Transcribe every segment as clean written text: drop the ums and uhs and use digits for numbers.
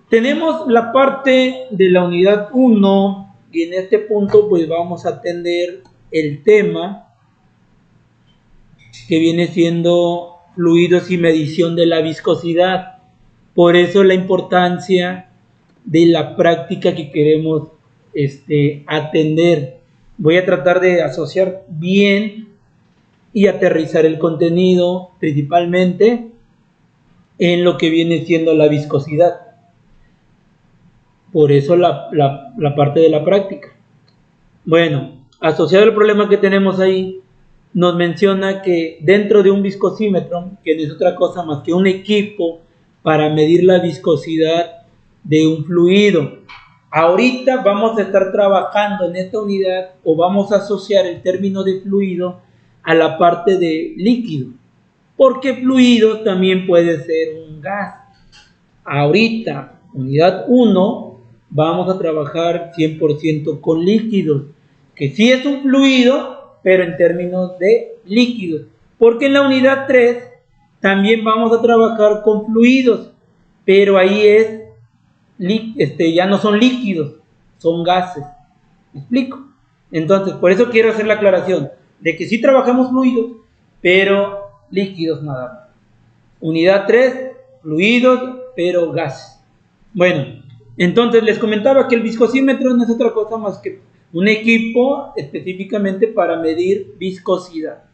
Tenemos la parte de la unidad 1 y en este punto pues vamos a atender el tema que viene siendo fluidos y medición de la viscosidad. Por eso la importancia de la práctica que queremos atender. Voy a tratar de asociar bien y aterrizar el contenido principalmente en lo que viene siendo la viscosidad. Por eso la parte de la práctica. Bueno, asociado al problema que tenemos ahí, nos menciona que dentro de un viscosímetro, que no es otra cosa más que un equipo para medir la viscosidad de un fluido. Ahorita vamos a estar trabajando en esta unidad o vamos a asociar el término de fluido a la parte de líquido, porque fluido también puede ser un gas. Ahorita, unidad 1, vamos a trabajar 100% con líquidos, que sí es un fluido, pero en términos de líquidos. Porque en la unidad 3 también vamos a trabajar con fluidos, pero ahí ya no son líquidos, son gases. ¿Me explico? Entonces, por eso quiero hacer la aclaración de que sí trabajamos fluidos, pero líquidos nada más. Unidad 3, fluidos, pero gases. Bueno, entonces les comentaba que el viscosímetro no es otra cosa más que un equipo específicamente para medir viscosidad.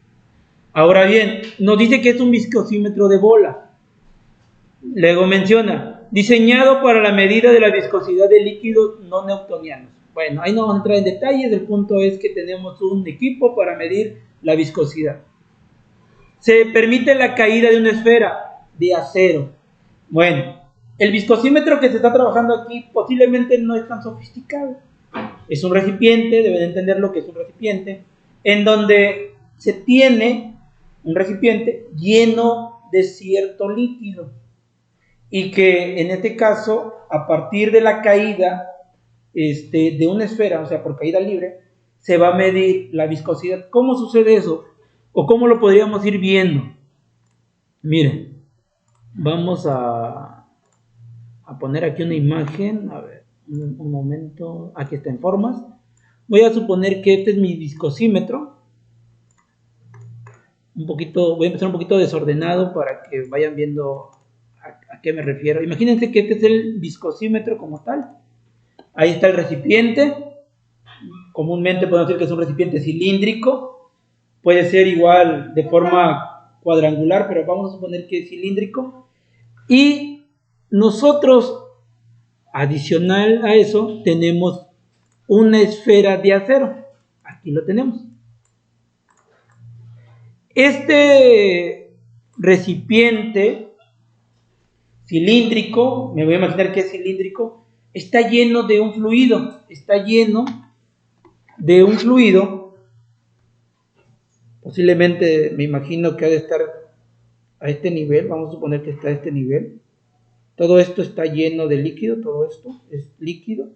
Ahora bien, nos dice que es un viscosímetro de bola. Luego menciona, diseñado para la medida de la viscosidad de líquidos no newtonianos. Bueno, ahí no vamos a entrar en detalles, el punto es que tenemos un equipo para medir la viscosidad. Se permite la caída de una esfera de acero. Bueno, el viscosímetro que se está trabajando aquí posiblemente no es tan sofisticado. Es un recipiente, deben entender lo que es un recipiente, en donde se tiene un recipiente lleno de cierto líquido. Y que en este caso, a partir de la caída de una esfera, o sea, por caída libre, se va a medir la viscosidad. ¿Cómo sucede eso? ¿O cómo lo podríamos ir viendo? Miren, vamos a poner aquí una imagen. A ver, un momento. Aquí está en formas. Voy a suponer que este es mi viscosímetro. Voy a empezar un poquito desordenado para que vayan viendo a qué me refiero. Imagínense que este es el viscosímetro como tal. Ahí está el recipiente. Comúnmente podemos decir que es un recipiente cilíndrico. Puede ser igual de forma cuadrangular, pero vamos a suponer que es cilíndrico. Y nosotros, adicional a eso, tenemos una esfera de acero. Aquí lo tenemos. Este recipiente cilíndrico, me voy a imaginar que es cilíndrico, está lleno de un fluido. Posiblemente me imagino que ha de estar a este nivel. Vamos a suponer que está a este nivel. Todo esto está lleno de líquido, todo esto es líquido.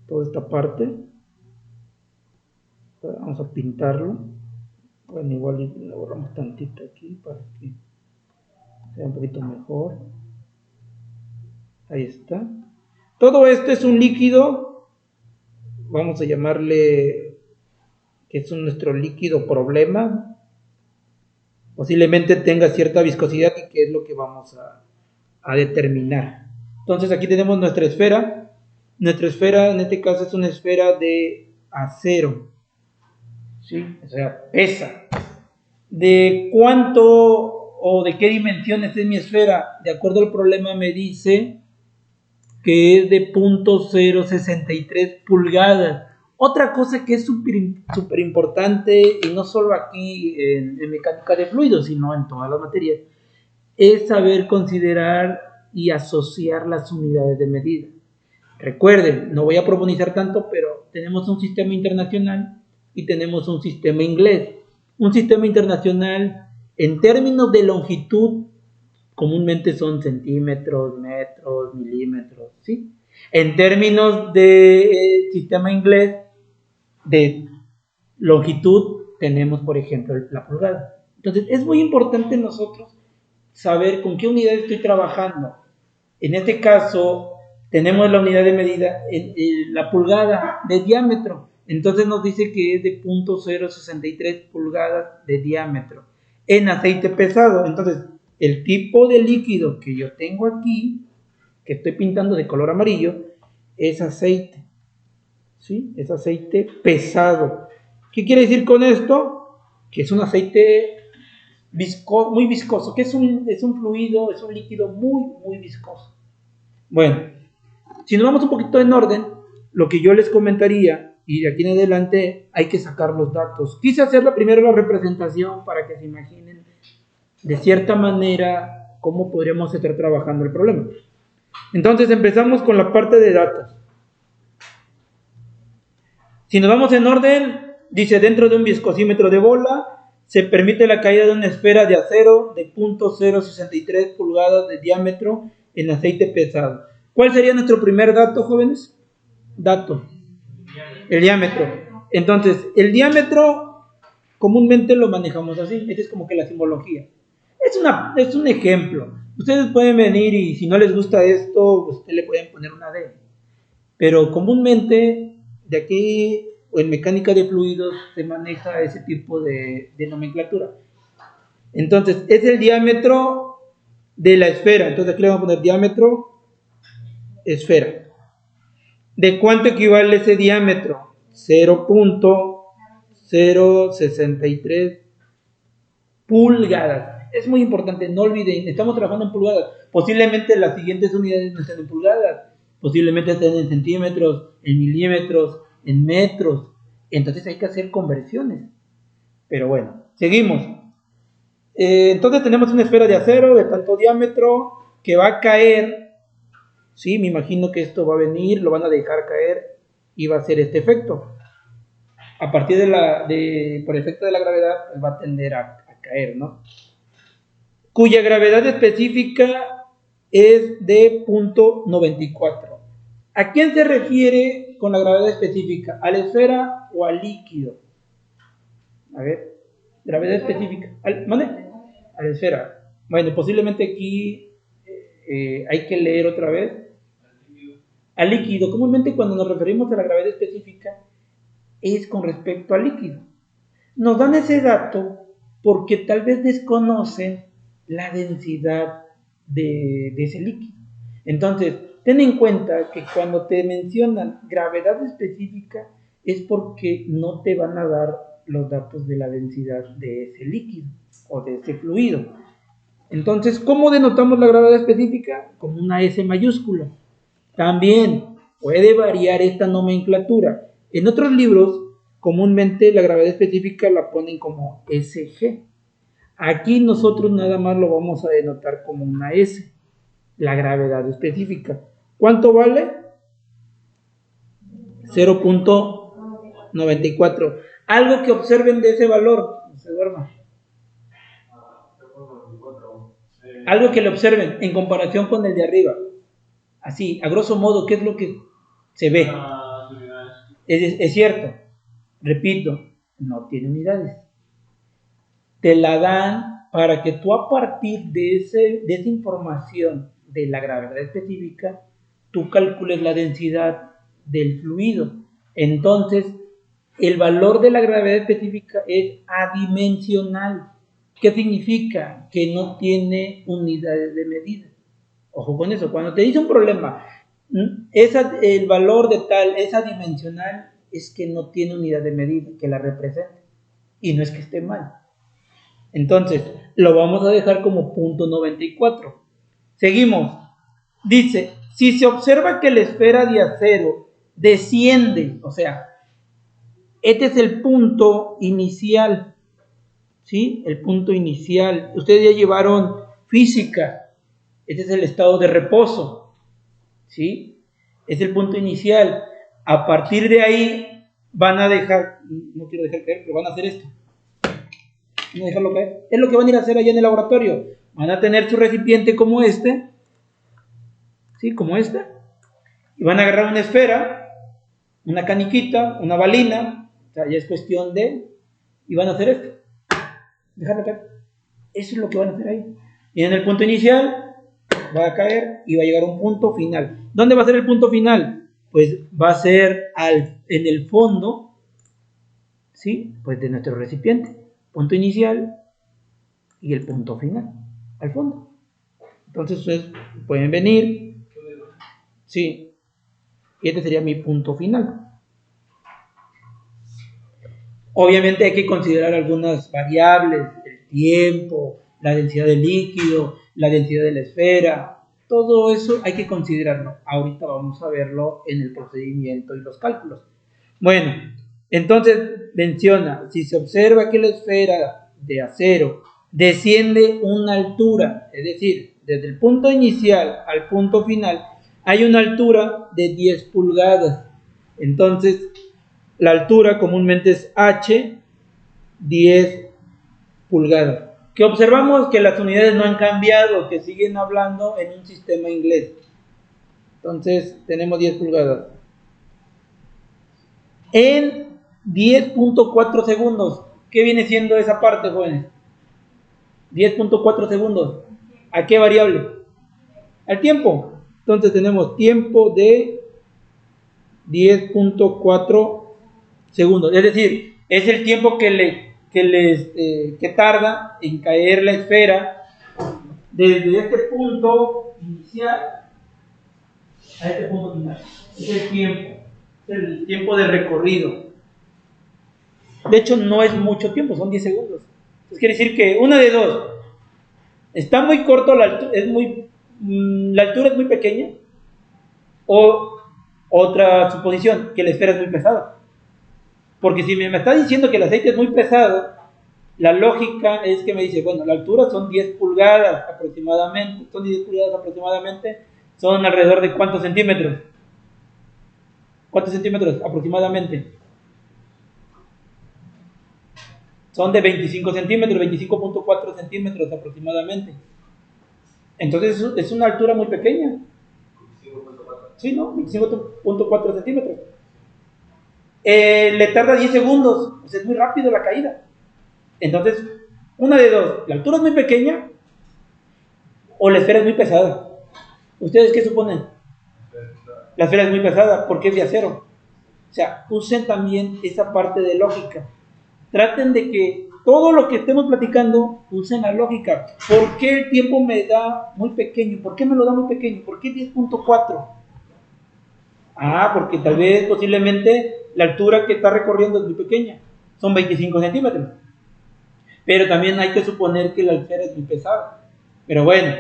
Toda esta parte. Vamos a pintarlo. Bueno, igual lo borramos tantito aquí para que sea un poquito mejor. Ahí está. Todo esto es un líquido. Vamos a llamarle que es nuestro líquido problema. Posiblemente tenga cierta viscosidad y que es lo que vamos a determinar. Entonces aquí tenemos nuestra esfera. Nuestra esfera en este caso es una esfera de acero. ¿Sí? O sea, pesa. ¿De cuánto o de qué dimensiones es mi esfera? De acuerdo al problema me dice que es de 0.063 pulgadas. Otra cosa que es súper importante, y no solo aquí en mecánica de fluidos, sino en todas las materias, es saber considerar y asociar las unidades de medida. Recuerden, no voy a profundizar tanto, pero tenemos un sistema internacional y tenemos un sistema inglés. Un sistema internacional, en términos de longitud, comúnmente son centímetros, metros, milímetros, ¿sí? En términos de sistema inglés, de longitud, tenemos, por ejemplo, la pulgada. Entonces, es muy importante nosotros saber con qué unidad estoy trabajando. En este caso, tenemos la unidad de medida en la pulgada de diámetro. Entonces nos dice que es de 0.063 pulgadas de diámetro en aceite pesado. Entonces, el tipo de líquido que yo tengo aquí, que estoy pintando de color amarillo, es aceite. ¿Sí? Es aceite pesado. ¿Qué quiere decir con esto? Que es un aceite muy viscoso, que es un fluido, es un líquido muy viscoso. Bueno, si nos vamos un poquito en orden, lo que yo les comentaría, y de aquí en adelante hay que sacar los datos. Quise hacer primero la representación para que se imaginen de cierta manera cómo podríamos estar trabajando el problema. Entonces empezamos con la parte de datos. Si nos vamos en orden, dice dentro de un viscosímetro de bola se permite la caída de una esfera de acero de 0.063 pulgadas de diámetro en aceite pesado. ¿Cuál sería nuestro primer dato, jóvenes? Dato. El diámetro. Entonces, el diámetro comúnmente lo manejamos así. Esta es como que la simbología. Es un ejemplo. Ustedes pueden venir y si no les gusta esto, ustedes le pueden poner una D. Pero comúnmente, de aquí o en mecánica de fluidos, se maneja ese tipo de nomenclatura. Entonces, es el diámetro de la esfera. Entonces, aquí le vamos a poner diámetro, esfera. ¿De cuánto equivale ese diámetro? 0.063 pulgadas. Es muy importante, no olviden, estamos trabajando en pulgadas. Posiblemente las siguientes unidades no estén en pulgadas, posiblemente estén en centímetros, en milímetros, en metros. Entonces hay que hacer conversiones. Pero bueno, seguimos. Entonces tenemos una esfera de acero de tanto diámetro que va a caer. Sí, me imagino que esto va a venir, lo van a dejar caer y va a hacer este efecto. A partir por efecto de la gravedad, pues va a tender a caer, ¿no? Cuya gravedad específica es de 0.94. ¿A quién se refiere con la gravedad específica? ¿A la esfera o al líquido? A ver, gravedad específica. ¿Mande? A la esfera. Bueno, posiblemente aquí hay que leer otra vez. Al líquido. Comúnmente cuando nos referimos a la gravedad específica es con respecto al líquido. Nos dan ese dato porque tal vez desconocen la densidad de ese líquido. Entonces, ten en cuenta que cuando te mencionan gravedad específica es porque no te van a dar los datos de la densidad de ese líquido o de ese fluido. Entonces, ¿cómo denotamos la gravedad específica? Como una S mayúscula. También puede variar esta nomenclatura. En otros libros, comúnmente la gravedad específica la ponen como SG. Aquí nosotros nada más lo vamos a denotar como una S, la gravedad específica. ¿Cuánto vale? 0.94. Algo que observen de ese valor. No se duerma. Algo que le observen en comparación con el de arriba. Así, a grosso modo, ¿qué es lo que se ve? Es cierto, repito, no tiene unidades. Te la dan para que tú a partir de esa información de la gravedad específica, tú calcules la densidad del fluido. Entonces, el valor de la gravedad específica es adimensional. ¿Qué significa? Que no tiene unidades de medida. Ojo con eso, cuando te dice un problema, el valor de tal es adimensional, es que no tiene unidad de medida que la represente. Y no es que esté mal. Entonces, lo vamos a dejar como 0.94. Seguimos. Dice, si se observa que la esfera de acero desciende, o sea, este es el punto inicial, ¿sí? El punto inicial. Ustedes ya llevaron física. Este es el estado de reposo, ¿sí? Es el punto inicial. A partir de ahí van a dejar, no quiero dejar caer, pero van a hacer esto. No dejarlo caer. Es lo que van a ir a hacer allá en el laboratorio. Van a tener su recipiente como este, ¿sí? Como este. Y van a agarrar una esfera, una caniquita, una balina. O sea, ya es cuestión de... Y van a hacer esto. Dejarlo caer. Eso es lo que van a hacer ahí. Y en el punto inicial va a caer y va a llegar a un punto final. ¿Dónde va a ser el punto final? Pues va a ser en el fondo, ¿sí? Pues de nuestro recipiente. Punto inicial y el punto final, al fondo. Entonces ustedes pueden venir, ¿sí? Y este sería mi punto final. Obviamente hay que considerar algunas variables, el tiempo, la densidad del líquido, la densidad de la esfera, todo eso hay que considerarlo. Ahorita vamos a verlo en el procedimiento y los cálculos. Bueno, entonces menciona, si se observa que la esfera de acero desciende una altura, es decir, desde el punto inicial al punto final, hay una altura de 10 pulgadas. Entonces, la altura comúnmente es H, 10 pulgadas. Que observamos que las unidades no han cambiado, que siguen hablando en un sistema inglés. Entonces, tenemos 10 pulgadas. En 10.4 segundos. ¿Qué viene siendo esa parte, jóvenes? 10.4 segundos. ¿A qué variable? Al tiempo. Entonces tenemos tiempo de 10.4 segundos. Es decir, es el tiempo que tarda en caer la esfera desde este punto inicial a este punto final. Es el tiempo de recorrido. De hecho, no es mucho tiempo, son 10 segundos. Entonces quiere decir que una de dos. Está muy corto, la altura es muy pequeña. O otra suposición, que la esfera es muy pesada. Porque si me está diciendo que el aceite es muy pesado, la lógica es que me dice, bueno, la altura son 10 pulgadas aproximadamente. Son 10 pulgadas aproximadamente. Son alrededor de ¿cuántos centímetros? ¿Cuántos centímetros aproximadamente? Son de 25 centímetros, 25.4 centímetros aproximadamente. Entonces es una altura muy pequeña. Sí, ¿no? 25.4 centímetros. Le tarda 10 segundos, pues es muy rápido la caída. Entonces, una de dos, la altura es muy pequeña o la esfera es muy pesada. ¿Ustedes qué suponen? La esfera es muy pesada porque es de acero. O sea, usen también esa parte de lógica. Traten de que todo lo que estemos platicando, usen la lógica. ¿Por qué el tiempo me da muy pequeño? ¿Por qué me lo da muy pequeño? ¿Por qué 10.4? Porque tal vez posiblemente la altura que está recorriendo es muy pequeña. Son 25 centímetros. Pero también hay que suponer que la esfera es muy pesada. Pero bueno,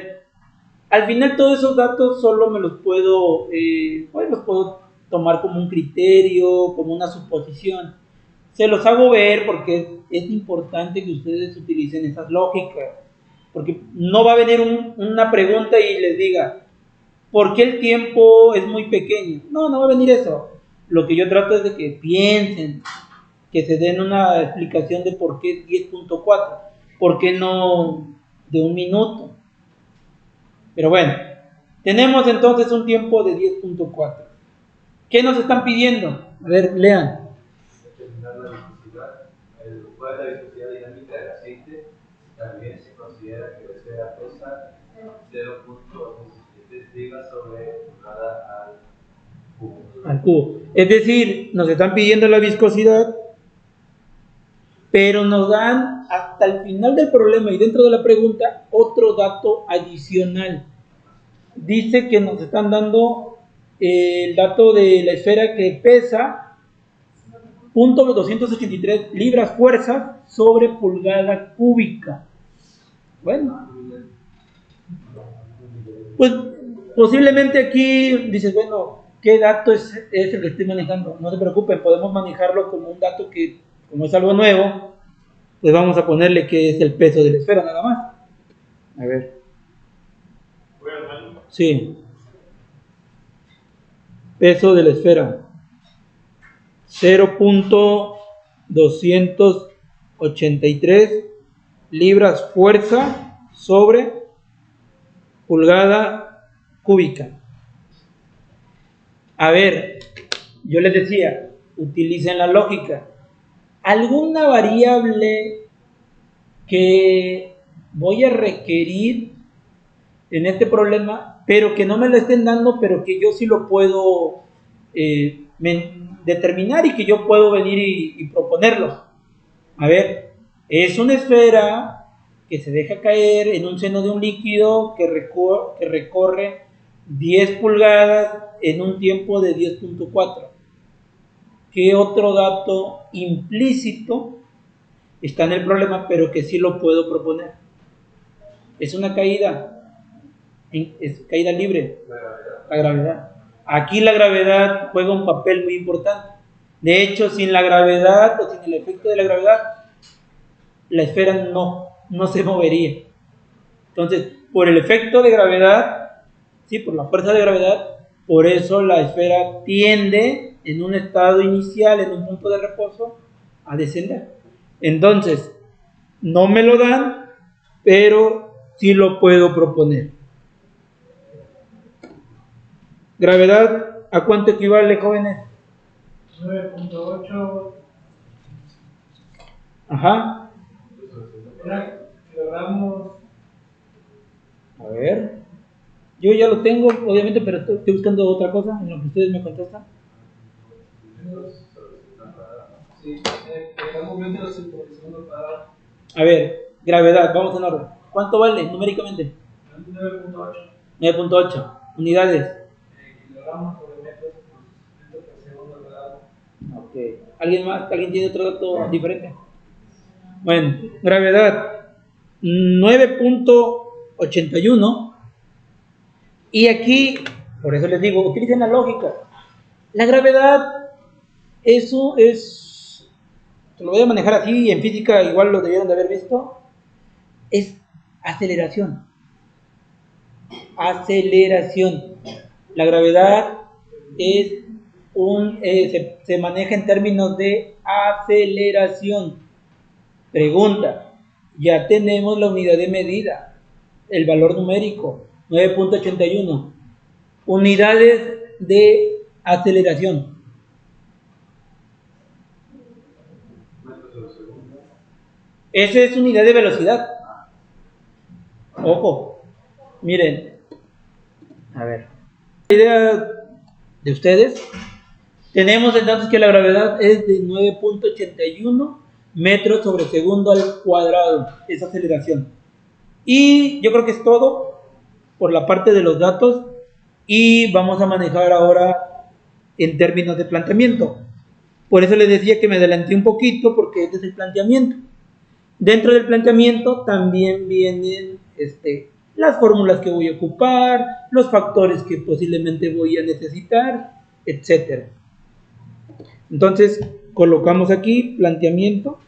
al final todos esos datos solo me los puedo tomar como un criterio, como una suposición. Se los hago ver porque es importante que ustedes utilicen esas lógicas. Porque no va a venir una pregunta y les diga, ¿por qué el tiempo es muy pequeño? No va a venir eso. Lo que yo trato es de que piensen, que se den una explicación de por qué 10.4, por qué no de un minuto. Pero bueno, tenemos entonces un tiempo de 10.4. ¿Qué nos están pidiendo? A ver, lean. Determinar la viscosidad. ¿Cuál es la viscosidad dinámica del aceite? También se considera que la esfera pesa 0.17 libras sobre pulgada al cubo. Es decir, nos están pidiendo la viscosidad, pero nos dan hasta el final del problema y dentro de la pregunta otro dato adicional. Dice que nos están dando el dato de la esfera que pesa 0.283 libras fuerza sobre pulgada cúbica. Bueno, pues posiblemente aquí dices, bueno, ¿qué dato es el que estoy manejando? No se preocupen, podemos manejarlo como un dato que, como es algo nuevo, pues vamos a ponerle que es el peso de la esfera nada más. A ver. Sí. Peso de la esfera. 0.283 libras fuerza sobre pulgada cúbica. A ver, yo les decía, utilicen la lógica. ¿Alguna variable que voy a requerir en este problema, pero que no me lo estén dando, pero que yo sí lo puedo determinar y que yo puedo venir y proponerlo. A ver, es una esfera que se deja caer en un seno de un líquido que recorre 10 pulgadas en un tiempo de 10.4. ¿Qué otro dato implícito está en el problema, pero que sí lo puedo proponer? Es una caída, es caída libre, la gravedad. Aquí la gravedad juega un papel muy importante. De hecho, sin la gravedad o sin el efecto de la gravedad, la esfera no se movería. Entonces, por el efecto de gravedad, sí, por la fuerza de gravedad, por eso la esfera tiende en un estado inicial, en un punto de reposo, a descender. Entonces, no me lo dan, pero sí lo puedo proponer. ¿Gravedad a cuánto equivale, jóvenes? 9.8 Ajá. kilogramos. A ver. Yo ya lo tengo, obviamente, pero estoy buscando otra cosa en lo que ustedes me contestan. Sí, kilogramos metros por segundo cuadrado. A ver, gravedad, vamos en orden. ¿Cuánto vale numéricamente? 9.8 9.8 unidades. kilogramos por metros por segundo cuadrado. Ok. ¿Alguien más? ¿Alguien tiene otro dato diferente? Bueno, gravedad 9.81. Y aquí, por eso les digo, utilicen la lógica. La gravedad, eso es, te lo voy a manejar así, en física igual lo debieron de haber visto, es aceleración. Aceleración. La gravedad es se maneja en términos de aceleración. Pregunta, ya tenemos la unidad de medida, el valor numérico, 9.81. Unidades de aceleración. Esa es unidad de velocidad. Ojo, miren, a ver, la idea de ustedes, tenemos entonces que la gravedad es de 9.81 metros sobre segundo al cuadrado, esa aceleración. Y yo creo que es todo por la parte de los datos y vamos a manejar ahora en términos de planteamiento. Por eso les decía que me adelanté un poquito porque este es el planteamiento. Dentro del planteamiento también vienen las fórmulas que voy a ocupar, los factores que posiblemente voy a necesitar, etc. Entonces, colocamos aquí planteamiento.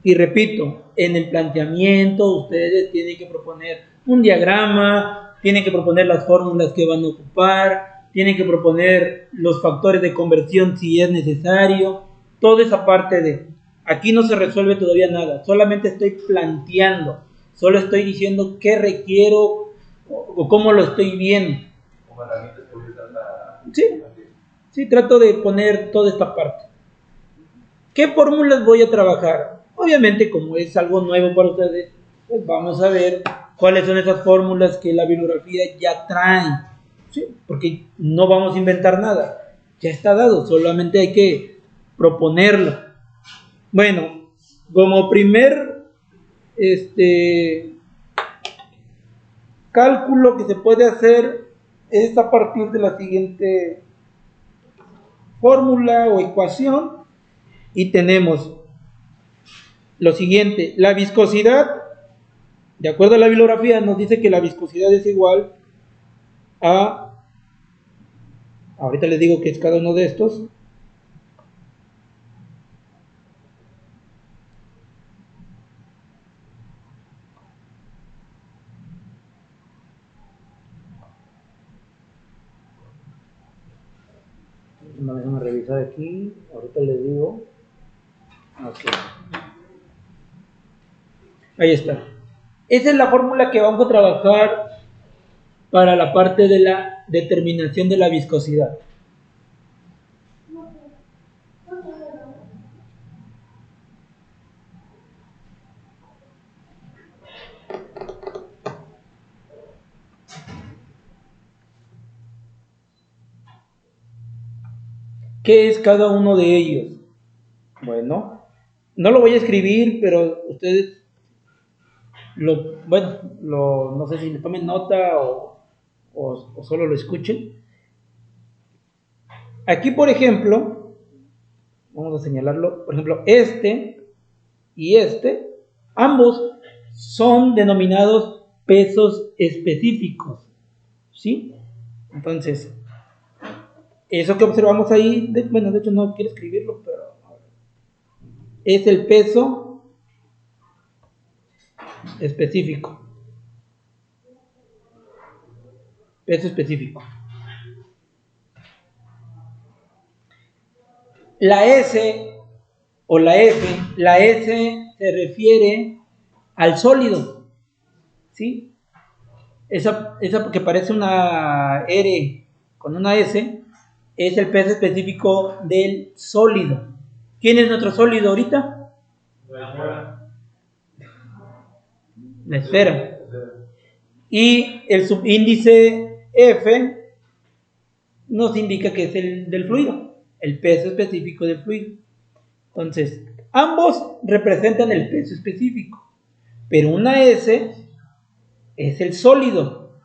Y repito, en el planteamiento ustedes tienen que proponer un diagrama, tienen que proponer las fórmulas que van a ocupar, tienen que proponer los factores de conversión si es necesario, toda esa parte de... Aquí no se resuelve todavía nada, solamente estoy planteando, solo estoy diciendo qué requiero o cómo lo estoy viendo. Como herramientas que voy a usar para... Sí, trato de poner toda esta parte. ¿Qué fórmulas voy a trabajar? Obviamente, como es algo nuevo para ustedes, pues vamos a ver cuáles son esas fórmulas que la bibliografía ya trae, ¿sí? Porque no vamos a inventar nada, ya está dado, solamente hay que proponerlo. Bueno, como primer cálculo que se puede hacer es a partir de la siguiente fórmula o ecuación y tenemos lo siguiente, la viscosidad, de acuerdo a la bibliografía, nos dice que la viscosidad es igual a, ahorita les digo que es cada uno de estos, déjame revisar aquí, ahorita les digo, okay. Ahí está. Esa es la fórmula que vamos a trabajar para la parte de la determinación de la viscosidad. ¿Qué es cada uno de ellos? Bueno, no lo voy a escribir, pero ustedes no sé si le tomen nota o solo lo escuchen. Aquí, por ejemplo, vamos a señalarlo, por ejemplo, este y este, ambos son denominados pesos específicos, ¿sí? Entonces, eso que observamos ahí, de hecho no quiero escribirlo, pero es el peso específico. Peso específico. La S o la F, la S se refiere al sólido, ¿sí? Esa que parece una R con una S es el peso específico del sólido. ¿Quién es nuestro sólido ahorita? La esfera. Y el subíndice F nos indica que es el del fluido, el peso específico del fluido. Entonces, ambos representan el peso específico, pero una S es el sólido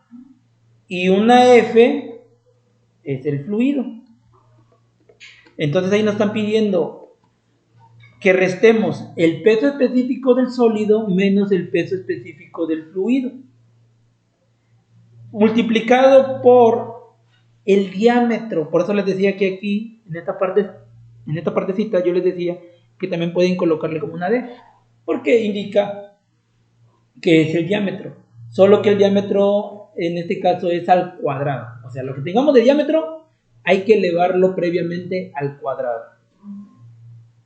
y una F es el fluido. Entonces ahí nos están pidiendo que restemos el peso específico del sólido menos el peso específico del fluido, multiplicado por el diámetro. Por eso les decía que aquí, en esta partecita, yo les decía que también pueden colocarle como una D, porque indica que es el diámetro, solo que el diámetro en este caso es al cuadrado. O sea, lo que tengamos de diámetro hay que elevarlo previamente al cuadrado,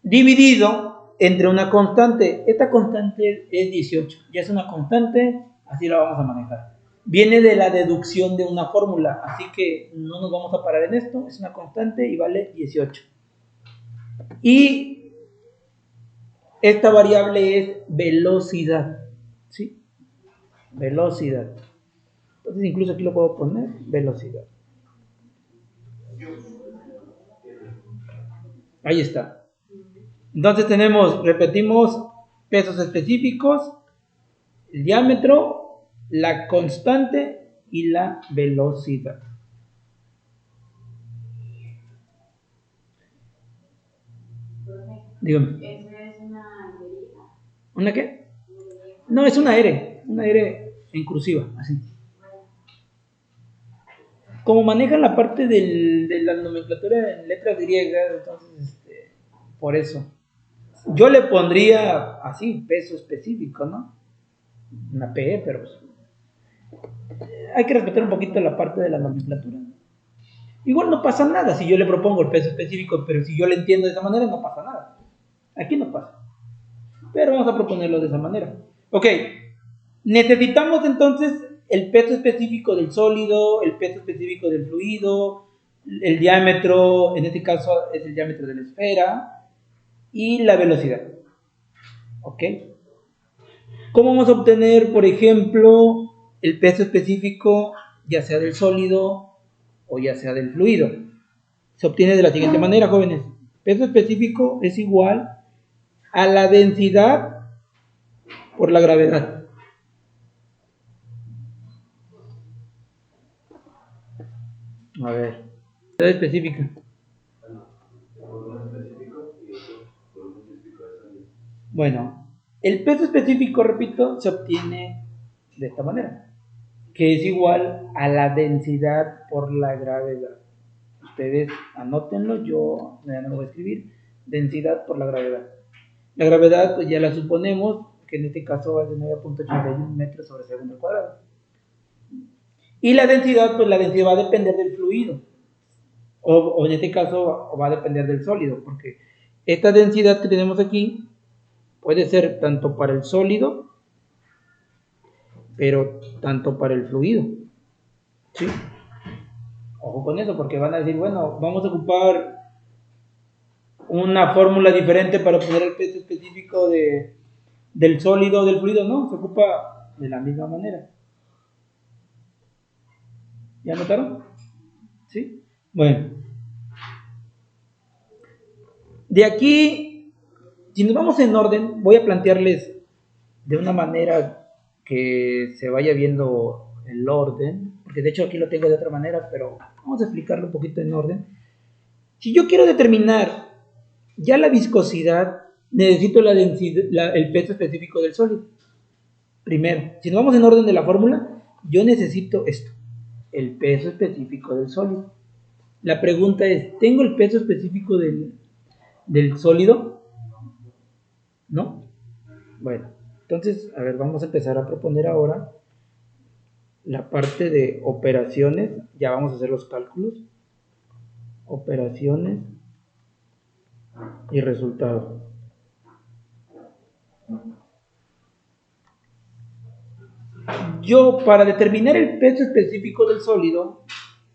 dividido entre una constante. Esta constante es 18, ya es una constante, así la vamos a manejar. Viene de la deducción de una fórmula, así que no nos vamos a parar en esto, es una constante y vale 18. Y esta variable es velocidad, ¿sí? Velocidad. Entonces incluso aquí lo puedo poner, velocidad. Ahí está. Entonces repetimos, pesos específicos, el diámetro, la constante y la velocidad. Dígame. ¿Esa es una deriva? ¿Una qué? No, es una R en cursiva, así. Como manejan la parte de la nomenclatura en letras griegas, entonces, por eso. Yo le pondría así, peso específico, ¿no? Una PE, pero pues, hay que respetar un poquito la parte de la nomenclatura. Igual no pasa nada si yo le propongo el peso específico, pero si yo le entiendo de esa manera, no pasa nada. Aquí no pasa. Pero vamos a proponerlo de esa manera. Ok, necesitamos entonces el peso específico del sólido, el peso específico del fluido, el diámetro, en este caso es el diámetro de la esfera, y la velocidad. Ok. ¿Cómo vamos a obtener, por ejemplo, el peso específico, ya sea del sólido o ya sea del fluido? Se obtiene de la siguiente manera, jóvenes. Peso específico es igual a la densidad por la gravedad. A ver, densidad específica. Bueno, el peso específico, repito, se obtiene de esta manera, que es igual a la densidad por la gravedad. Ustedes anótenlo, yo ya no lo voy a escribir. Densidad por la gravedad. La gravedad, pues ya la suponemos, que en este caso es de 9.81 metros sobre segundo al cuadrado. Y la densidad, pues la densidad va a depender del fluido. O en este caso va a depender del sólido, porque esta densidad que tenemos aquí puede ser tanto para el sólido, pero tanto para el fluido. ¿Sí? Ojo con eso, porque van a decir, bueno, vamos a ocupar una fórmula diferente para obtener el peso específico del sólido o del fluido. No, se ocupa de la misma manera. ¿Ya notaron? ¿Sí? Bueno. De aquí, si nos vamos en orden, voy a plantearles de una manera que se vaya viendo el orden, porque de hecho aquí lo tengo de otra manera, pero vamos a explicarlo un poquito en orden. Si yo quiero determinar ya la viscosidad, necesito la densidad, el peso específico del sólido. Primero, si nos vamos en orden de la fórmula, yo necesito esto, el peso específico del sólido. La pregunta es, ¿tengo el peso específico del sólido? ¿No? Bueno, entonces, a ver, vamos a empezar a proponer ahora la parte de operaciones. Ya vamos a hacer los cálculos. Operaciones y resultado. Yo, para determinar el peso específico del sólido,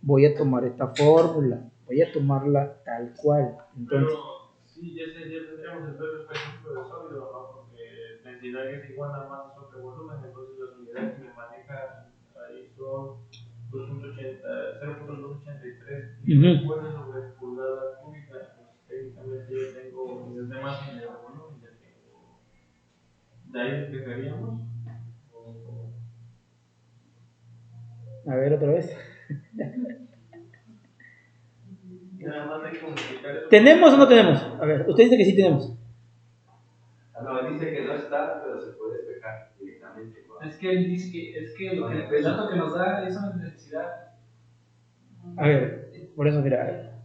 voy a tomar esta fórmula. Voy a tomarla tal cual. Entonces, sí, ya tendríamos el peso específico del sólido, ¿no? Porque densidad es igual a masa sobre volumen, entonces las unidades que me manejan ahí son 0.283 metros sobre pulgada cúbica. Pues técnicamente yo tengo unidades de masa y de volumen, ya tengo. ¿De ahí empezaríamos? a ver otra vez. Nada más hay que modificar eso. ¿Tenemos o no tenemos? A ver, usted dice que sí tenemos. No, él dice que no está, pero se puede despejar directamente. Es que él dice que el dato que nos da es una necesidad. A ver, por eso, mira,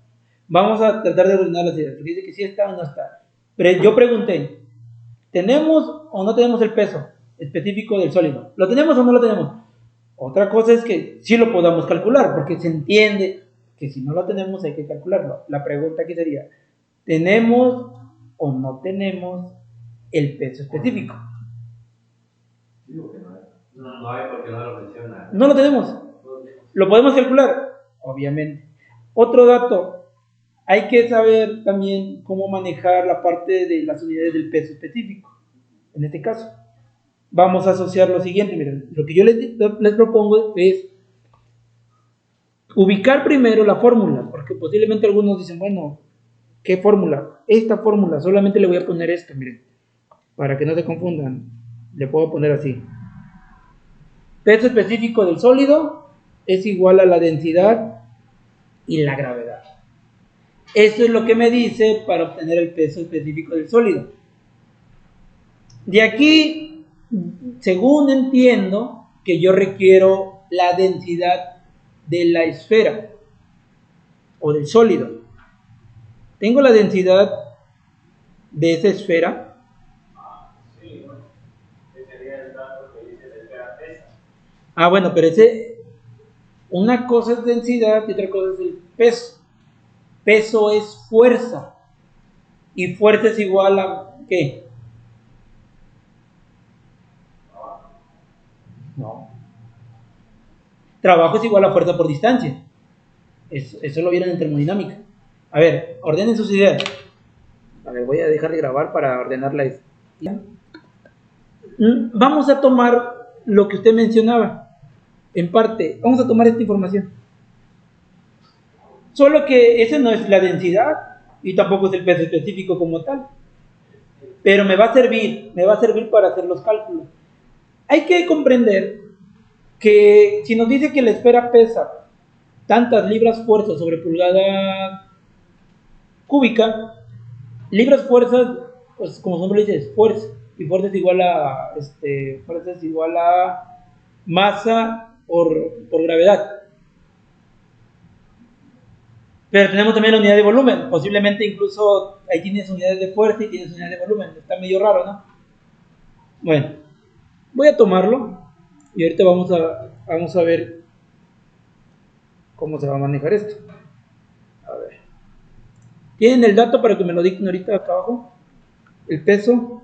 vamos a tratar de ordenar las ideas. Porque dice que sí está o no está. Pero yo pregunté, ¿tenemos o no tenemos el peso específico del sólido? ¿Lo tenemos o no lo tenemos? Otra cosa es que sí lo podamos calcular, porque se entiende que si no lo tenemos hay que calcularlo. La pregunta aquí sería, ¿tenemos o no tenemos el peso específico? Digo que no hay. No hay porque no lo menciona. No lo tenemos. ¿Lo podemos calcular? Obviamente. Otro dato, hay que saber también cómo manejar la parte de las unidades del peso específico. En este caso, vamos a asociar lo siguiente. Miren, lo que yo les propongo es ubicar primero la fórmula, porque posiblemente algunos dicen, bueno, ¿qué fórmula? Esta fórmula, solamente le voy a poner esto, miren, para que no se confundan, le puedo poner así. Peso específico del sólido es igual a la densidad y la gravedad. Eso es lo que me dice para obtener el peso específico del sólido. De aquí, según entiendo, que yo requiero la densidad de la esfera o del sólido. Tengo la densidad de esa esfera. Sí, ese sería el dato que dice la esfera pesa. Bueno, pero una cosa es densidad y otra cosa es el peso. Peso es fuerza. Y fuerza es igual a ¿qué? No. Trabajo es igual a fuerza por distancia. Eso lo vieron en termodinámica. A ver, ordenen sus ideas. A ver, voy a dejar de grabar para ordenarla. Vamos a tomar lo que usted mencionaba. En parte, vamos a tomar esta información. Solo que esa no es la densidad y tampoco es el peso específico como tal. Pero me va a servir para hacer los cálculos. Hay que comprender que si nos dice que la esfera pesa tantas libras fuerza sobre pulgada cúbica, libras fuerzas, pues como su nombre dice, es fuerza, y fuerza es igual a masa por gravedad. Pero tenemos también la unidad de volumen, posiblemente incluso ahí tienes unidades de fuerza y tienes unidades de volumen, está medio raro, ¿no? Bueno, voy a tomarlo y ahorita vamos a ver cómo se va a manejar esto. A ver. ¿Tienen el dato para que me lo dicten ahorita acá abajo? El peso.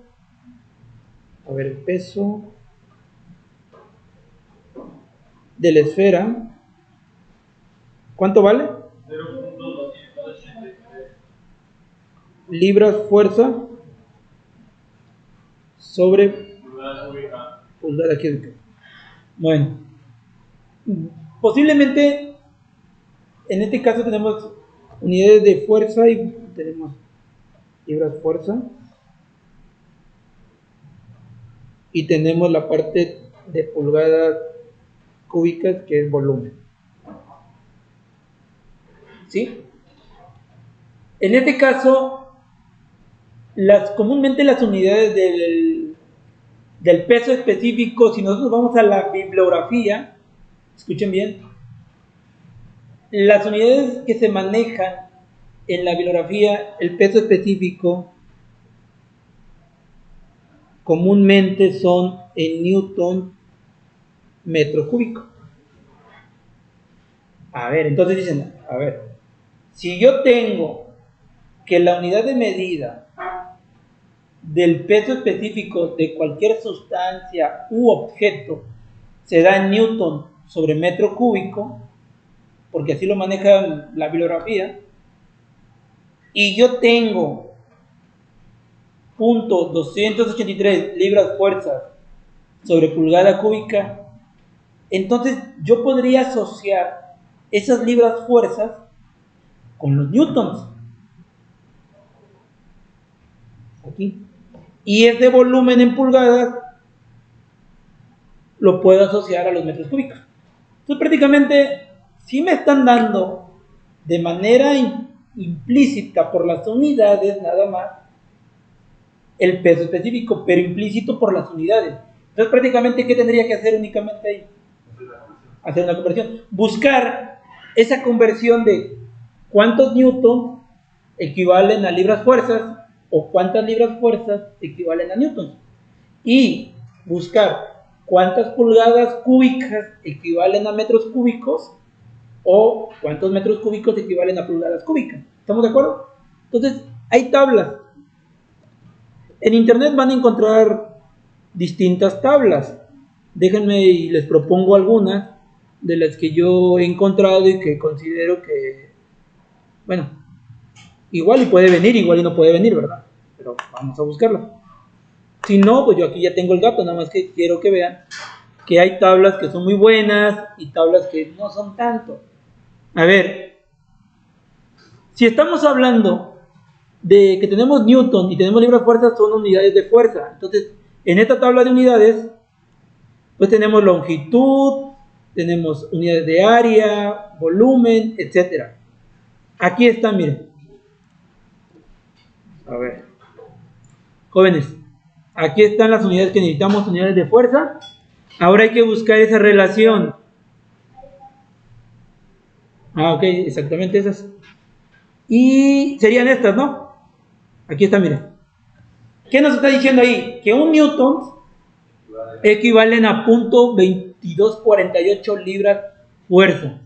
A ver, el peso de la esfera. ¿Cuánto vale? 0.283 Libras fuerza sobre pulgada cúbica. Bueno, posiblemente en este caso tenemos unidades de fuerza y tenemos libras fuerza. Y tenemos la parte de pulgadas cúbicas, que es volumen. ¿Sí? En este caso, comúnmente las unidades del peso específico, si nosotros vamos a la bibliografía, escuchen bien, las unidades que se manejan en la bibliografía, el peso específico, comúnmente son en newton metro cúbico. A ver, entonces dicen, a ver, si yo tengo que la unidad de medida del peso específico de cualquier sustancia u objeto se da en newton sobre metro cúbico, porque así lo maneja la bibliografía, y yo tengo punto 283 libras fuerzas sobre pulgada cúbica, entonces yo podría asociar esas libras fuerzas con los newtons. Aquí. Y ese volumen en pulgadas lo puedo asociar a los metros cúbicos. Entonces prácticamente sí me están dando de manera implícita por las unidades nada más el peso específico, pero implícito por las unidades. Entonces prácticamente ¿qué tendría que hacer únicamente ahí? Hacer una conversión. Buscar esa conversión de cuántos newtons equivalen a libras fuerzas o cuántas libras fuerzas equivalen a newtons. Y buscar cuántas pulgadas cúbicas equivalen a metros cúbicos o cuántos metros cúbicos equivalen a pulgadas cúbicas. ¿Estamos de acuerdo? Entonces, hay tablas. En internet van a encontrar distintas tablas. Déjenme y les propongo algunas de las que yo he encontrado y que considero que, bueno, igual y puede venir, igual y no puede venir, ¿verdad? Pero vamos a buscarlo. Si no, pues yo aquí ya tengo el dato, nada más que quiero que vean que hay tablas que son muy buenas y tablas que no son tanto. A ver, si estamos hablando de que tenemos newton y tenemos libras fuerzas, son unidades de fuerza. Entonces, en esta tabla de unidades, pues tenemos longitud, tenemos unidades de área, volumen, etcétera. Aquí está, miren. A ver. Jóvenes, aquí están las unidades que necesitamos, unidades de fuerza. Ahora hay que buscar esa relación. Ok, exactamente esas. Y serían estas, ¿no? Aquí está, miren. ¿Qué nos está diciendo ahí? Que un newton equivalen a .2248 libras fuerza.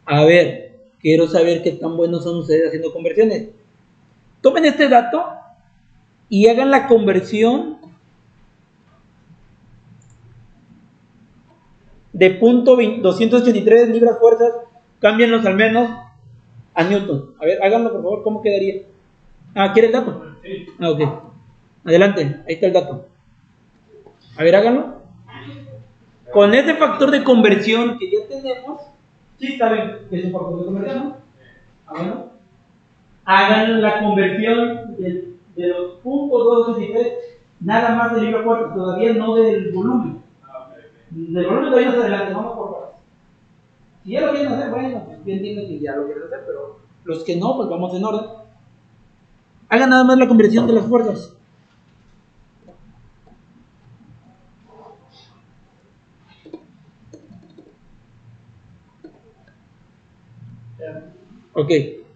A ver, quiero saber qué tan buenos son ustedes haciendo conversiones. Tomen este dato y hagan la conversión de .283 libras fuerzas, cámbienlos al menos a newton. A ver, háganlo por favor, ¿cómo quedaría? ¿Quiere el dato? Ok. Adelante, ahí está el dato. A ver, háganlo. Con ese factor de conversión que ya tenemos, ¿sí saben qué es un factor de conversión? Háganlo. Hagan la conversión de los .283, nada más de libra fuerza, todavía no del volumen. Del volumen todavía más adelante, vamos por partes. Si ya lo quieren hacer, bueno, pues yo entiendo que ya lo quieren hacer, pero los que no, pues vamos en orden. Hagan nada más la conversión de las fuerzas. Ok,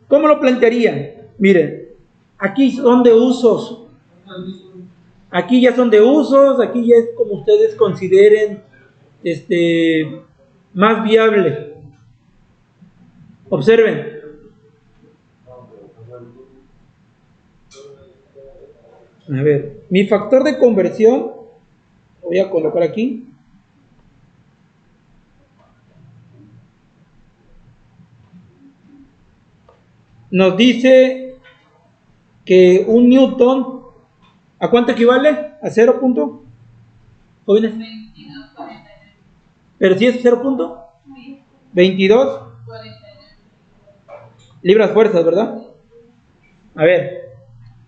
¿cómo lo plantearían? Miren, aquí son de usos. Aquí ya son de usos, aquí ya es como ustedes consideren más viable. Observen. A ver, mi factor de conversión, voy a colocar aquí. Nos dice que un newton, ¿a cuánto equivale? ¿A 0 punto? ¿Jóvenes? 22,49. ¿Pero si es 0 punto? Sí. 22 libras fuerzas, ¿verdad? A ver,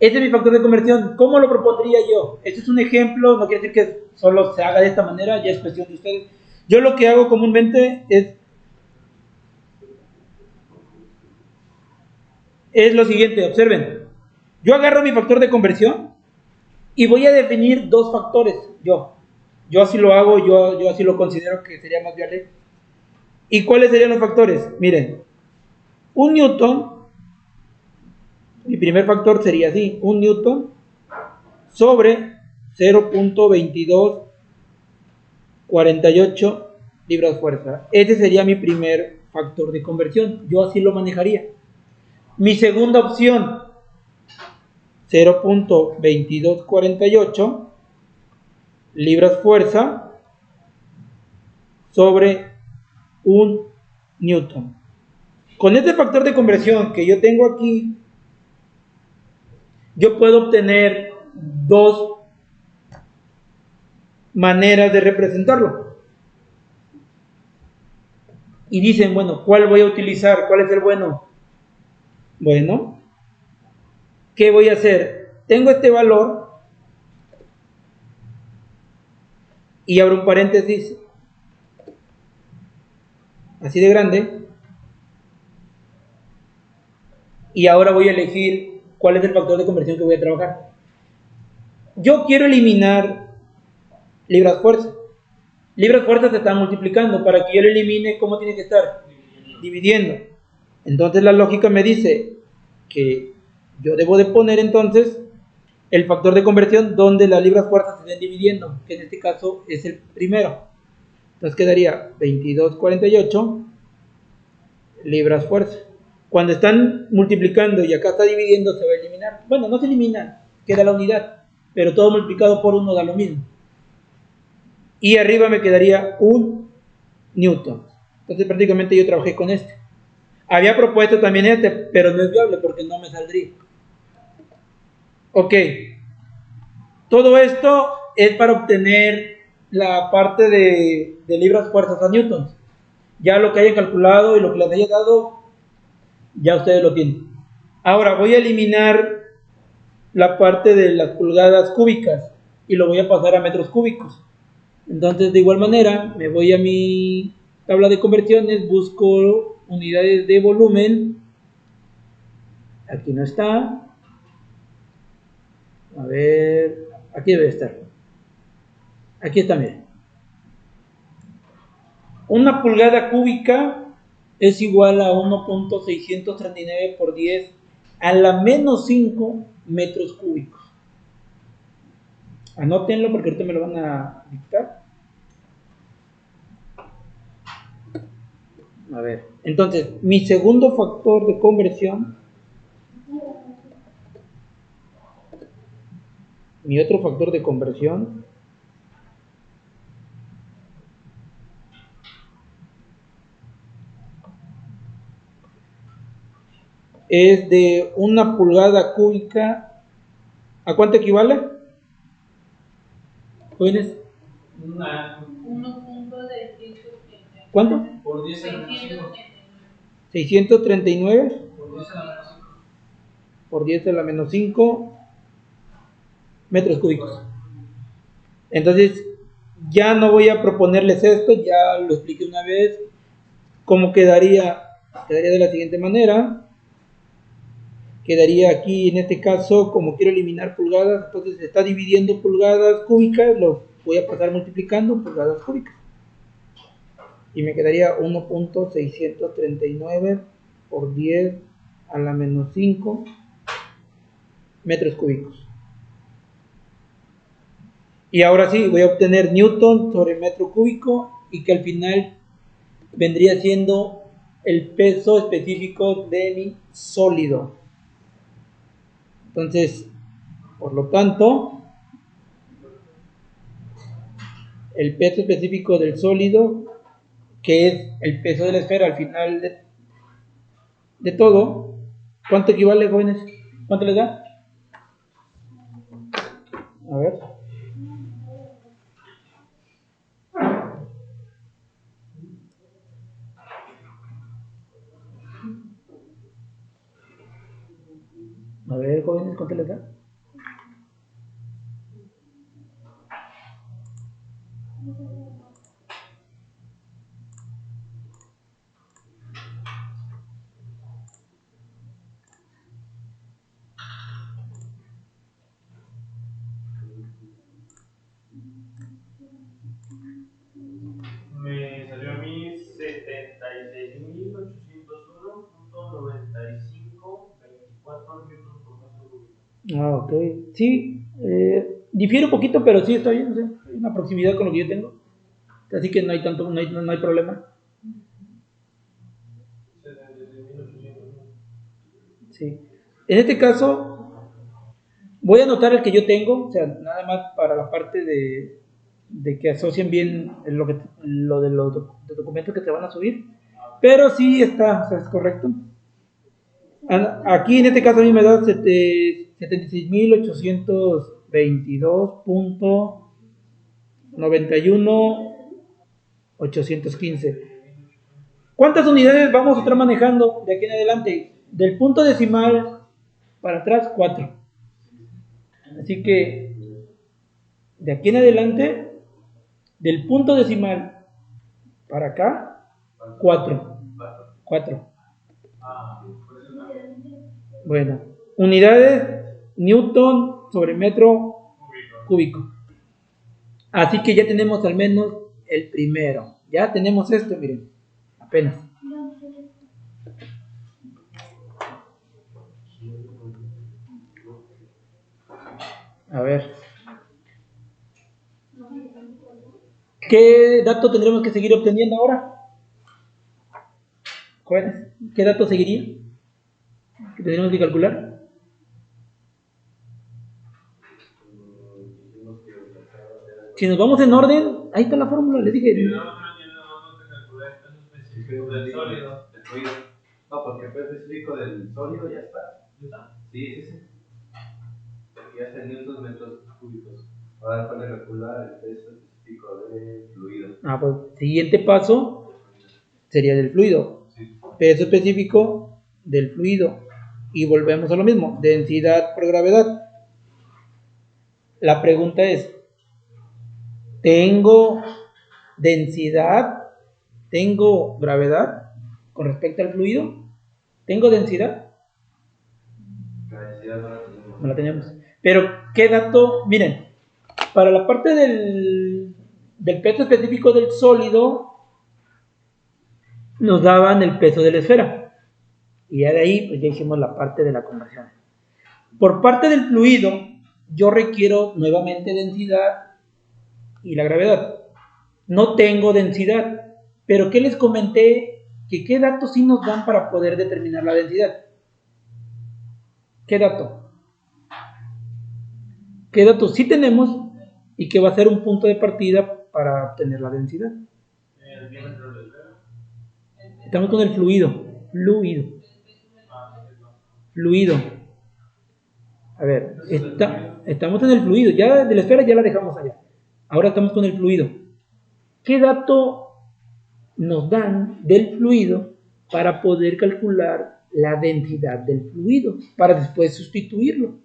Ese es mi factor de conversión. ¿Cómo lo propondría yo? Este es un ejemplo, no quiere decir que solo se haga de esta manera, ya es cuestión de ustedes. Yo lo que hago comúnmente es lo siguiente, observen. Yo agarro mi factor de conversión y voy a definir dos factores. Yo así lo hago, yo así lo considero que sería más viable. ¿Y cuáles serían los factores? Miren, un newton, mi primer factor sería así, un newton sobre 0.2248 libras fuerza. Ese sería mi primer factor de conversión. Yo así lo manejaría. Mi segunda opción, 0.2248 libras fuerza sobre un newton. Con este factor de conversión que yo tengo aquí, yo puedo obtener dos maneras de representarlo. Y dicen, bueno, ¿cuál voy a utilizar? ¿Cuál es el bueno? Bueno, ¿qué voy a hacer? Tengo este valor y abro un paréntesis así de grande y ahora voy a elegir cuál es el factor de conversión que voy a trabajar. Yo quiero eliminar libras fuerza. Libras fuerza se están multiplicando. Para que yo lo elimine, ¿cómo tiene que estar? Dividiendo. Entonces la lógica me dice que yo debo de poner entonces el factor de conversión donde las libras fuerzas se estén dividiendo, que en este caso es el primero. Entonces quedaría 2248 libras fuerza. Cuando están multiplicando y acá está dividiendo, se va a eliminar. Bueno, no se elimina, queda la unidad, pero todo multiplicado por 1 da lo mismo. Y arriba me quedaría un newton. Entonces prácticamente yo trabajé con este. Había propuesto también este, pero no es viable porque no me saldría. Ok. Todo esto es para obtener la parte de libras fuerzas a newtons. Ya lo que hayan calculado y lo que les haya dado, ya ustedes lo tienen. Ahora voy a eliminar la parte de las pulgadas cúbicas y lo voy a pasar a metros cúbicos. Entonces, de igual manera, me voy a mi tabla de conversiones, busco unidades de volumen. Aquí no está. A ver, aquí debe estar. Aquí está, miren. Una pulgada cúbica es igual a 1.639 por 10 a la menos 5 metros cúbicos. Anótenlo porque ahorita me lo van a dictar. A ver, entonces, mi segundo factor de conversión, mi otro factor de conversión es de una pulgada cúbica. ¿A cuánto equivale? ¿Jóvenes? 1.639. ¿Cuánto? Por 10 a la menos 5. 639 Por 10 a la menos 5. por 10 a la menos 5 metros cúbicos. Entonces, ya no voy a proponerles esto, ya lo expliqué una vez. ¿Cómo quedaría? Quedaría de la siguiente manera. Quedaría aquí, en este caso, como quiero eliminar pulgadas, entonces se está dividiendo pulgadas cúbicas, lo voy a pasar multiplicando pulgadas cúbicas. Y me quedaría 1.639 por 10 a la menos 5 metros cúbicos. Y ahora sí, voy a obtener newton sobre metro cúbico y que al final vendría siendo el peso específico de mi sólido. Entonces, por lo tanto, el peso específico del sólido, que es el peso de la esfera al final de todo, ¿cuánto equivale, jóvenes? ¿Cuánto les da? A ver. A ver, jóvenes, ¿cuánto les da? Me salió a mí 76.801.9524 newton por metro cúbico. Ah, ok. Sí, difiere un poquito, pero sí está bien, o sea, hay una proximidad con lo que yo tengo. Así que no hay tanto, no hay problema. 76.800. Sí. En este caso, voy a anotar el que yo tengo, o sea, nada más para la parte de que asocien bien lo de los documentos que te van a subir. Pero sí está, o sea, es correcto. Aquí en este caso a mí me da 76.822.91.815. ¿Cuántas unidades vamos a estar manejando de aquí en adelante? Del punto decimal para atrás, 4. Así que de aquí en adelante, del punto decimal para acá, 4. 4. Bueno, unidades Newton sobre metro cúbico. Así que ya tenemos al menos el primero. Ya tenemos esto, miren, apenas. A ver. ¿Qué dato tendremos que seguir obteniendo ahora? Jóvenes, ¿qué dato seguiría? ¿Qué tendremos que calcular? Si nos vamos en orden, ahí está la fórmula, les dije. No, no te calculé el peso específico del sólido. Del fluido. No, porque el peso específico del sólido ya está. ¿Ya está? Sí, sí, sí. Ya está en newtons metros cúbicos. Ahora después de calcular el peso específico del fluido. Ah, pues siguiente paso sería del fluido. Sí. Peso específico del fluido. Y volvemos a lo mismo, densidad por gravedad. La pregunta es, ¿tengo densidad? ¿Tengo gravedad con respecto al fluido? ¿Tengo densidad? La densidad no la tenemos. No la tenemos. Pero, ¿qué dato? Miren, para la parte del peso específico del sólido, nos daban el peso de la esfera. Y ya de ahí, pues ya hicimos la parte de la conversión. Por parte del fluido, yo requiero nuevamente densidad y la gravedad. No tengo densidad, pero ¿qué les comenté? Que qué datos sí nos dan para poder determinar la densidad. ¿Qué dato? ¿Qué datos sí tenemos y que va a ser un punto de partida para obtener la densidad? El diámetro del esfera. Estamos con el fluido. Fluido. A ver, estamos en el fluido. Ya de la esfera ya la dejamos allá. Ahora estamos con el fluido. ¿Qué dato nos dan del fluido para poder calcular la densidad del fluido? Para después sustituirlo.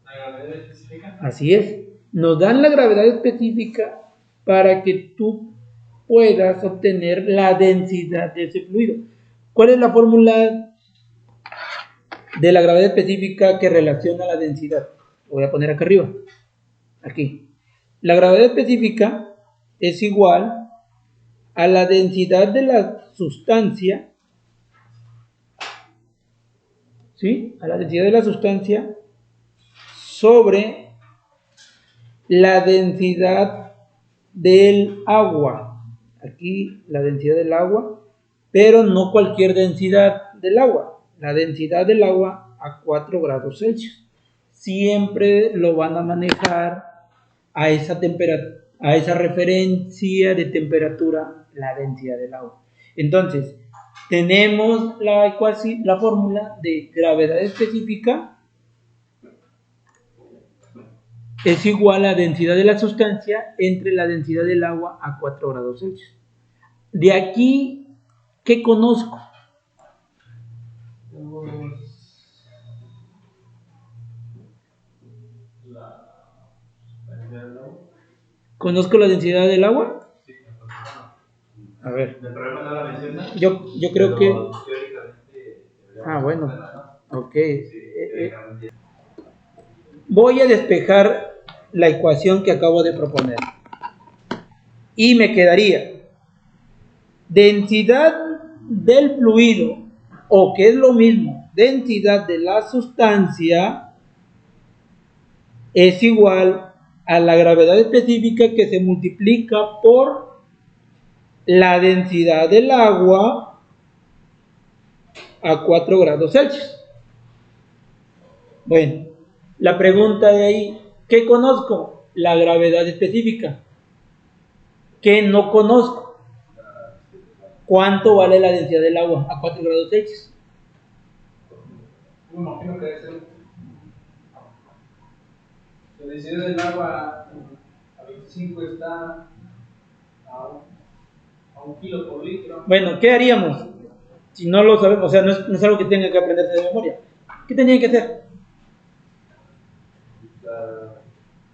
La gravedad específica. Así es. Nos dan la gravedad específica para que tú puedas obtener la densidad de ese fluido. ¿Cuál es la fórmula de la gravedad específica que relaciona la densidad? Lo voy a poner acá arriba. Aquí. La gravedad específica es igual a la densidad de la sustancia, ¿sí? A la densidad de la sustancia sobre la densidad del agua. Aquí la densidad del agua, pero no cualquier densidad del agua. La densidad del agua a 4 grados Celsius. Siempre lo van a manejar a esa temperatura, a esa referencia de temperatura, la densidad del agua. Entonces, tenemos la fórmula de gravedad específica es igual a la densidad de la sustancia entre la densidad del agua a 4 grados Celsius. De aquí, ¿qué conozco? ¿Conozco la densidad del agua? Sí, entonces, A ver, el problema no la menciona. yo creo pero que... teóricamente debería Ah, bueno, mencionarla, ¿no? ok. Sí, teóricamente. Voy a despejar la ecuación que acabo de proponer. Y me quedaría densidad del fluido, o que es lo mismo, densidad de la sustancia, es igual a la gravedad específica que se multiplica por la densidad del agua a 4 grados Celsius. Bueno, la pregunta de ahí, ¿qué conozco? La gravedad específica. ¿Qué no conozco? ¿Cuánto vale la densidad del agua a 4 grados Celsius? Me imagino que debe ser. La densidad del agua a 25 está a un kilo por litro. Bueno, ¿qué haríamos? Si no lo sabemos, o sea, no es algo que tenga que aprenderse de memoria. ¿Qué tendrían que hacer?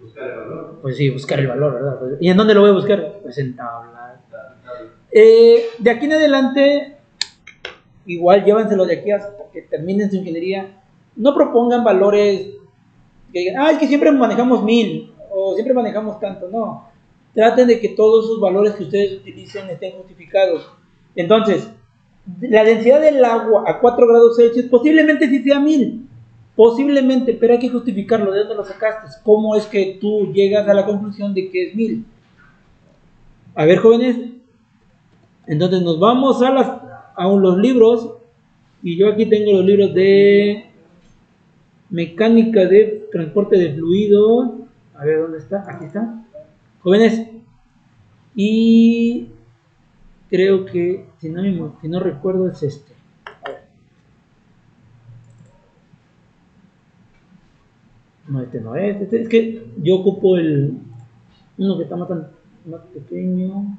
Buscar el valor. Pues sí, buscar el valor, ¿verdad? ¿Y en dónde lo voy a buscar? Pues en tablas. De aquí en adelante, igual llévanselo de aquí hasta que terminen su ingeniería. No propongan valores que digan, es que siempre manejamos 1000 o siempre manejamos tanto. No, traten de que todos sus valores que ustedes utilicen estén justificados. Entonces, la densidad del agua a 4 grados Celsius posiblemente sí sea 1000. Posiblemente, pero hay que justificarlo. ¿De dónde lo sacaste? ¿Cómo es que tú llegas a la conclusión de que es 1000? A ver, jóvenes. Entonces nos vamos a los libros. Y yo aquí tengo los libros de mecánica de transporte de fluidos. A ver, ¿dónde está? Aquí está. Jóvenes. Y creo que, si no recuerdo, es este. A ver. No, este no es. Es que yo ocupo uno que está más pequeño.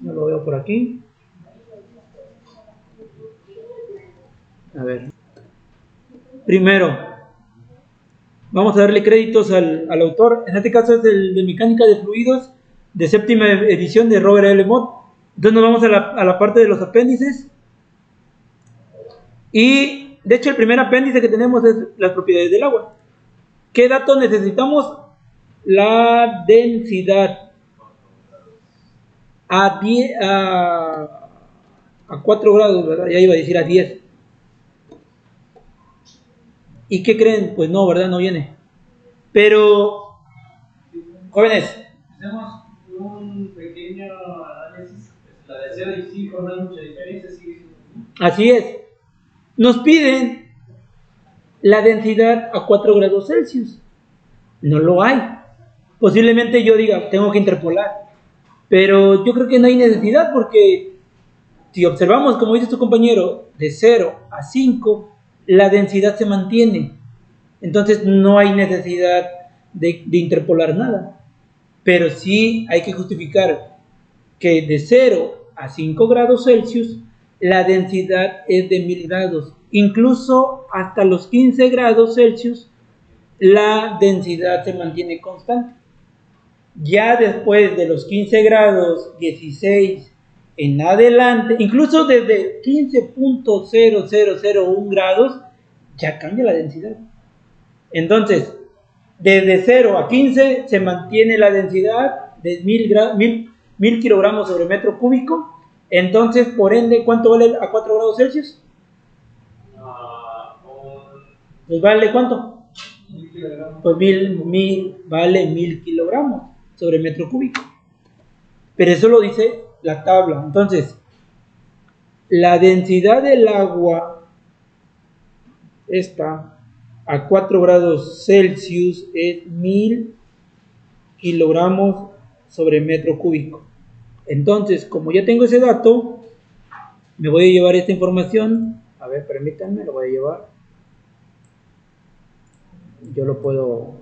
No lo veo por aquí. A ver. Primero, vamos a darle créditos al autor. En este caso es el de Mecánica de Fluidos, de séptima edición de Robert L. Mott. Entonces nos vamos a la parte de los apéndices. Y, de hecho, el primer apéndice que tenemos es las propiedades del agua. ¿Qué datos necesitamos? La densidad a 4 grados, ¿verdad? Ya iba a decir a 10. ¿Y qué creen? Pues no, ¿verdad? No viene. Pero, jóvenes, Hacemos un pequeño análisis. La densidad y sí, no hay mucha diferencia. Sí. así es. Nos piden la densidad a 4 grados Celsius. No lo hay. Posiblemente yo diga, tengo que interpolar. Pero yo creo que no hay necesidad porque si observamos, como dice tu compañero, de 0 a 5, la densidad se mantiene. Entonces no hay necesidad de interpolar nada. Pero sí hay que justificar que de 0 a 5 grados Celsius la densidad es de 1000 grados. Incluso hasta los 15 grados Celsius la densidad se mantiene constante. Ya después de los 15 grados, 16 en adelante, incluso desde 15.0001 grados, ya cambia la densidad. Entonces, desde 0 a 15 se mantiene la densidad de 1000 kilogramos sobre metro cúbico. Entonces, por ende, ¿cuánto vale a 4 grados Celsius? Pues vale ¿cuánto? 1000 kilogramos. Pues vale 1000 kilogramos sobre metro cúbico. Pero eso lo dice la tabla. Entonces, la densidad del agua está a 4 grados Celsius es 1000 kilogramos sobre metro cúbico. Entonces, como ya tengo ese dato, me voy a llevar esta información. A ver, permítanme, lo voy a llevar. Yo lo puedo,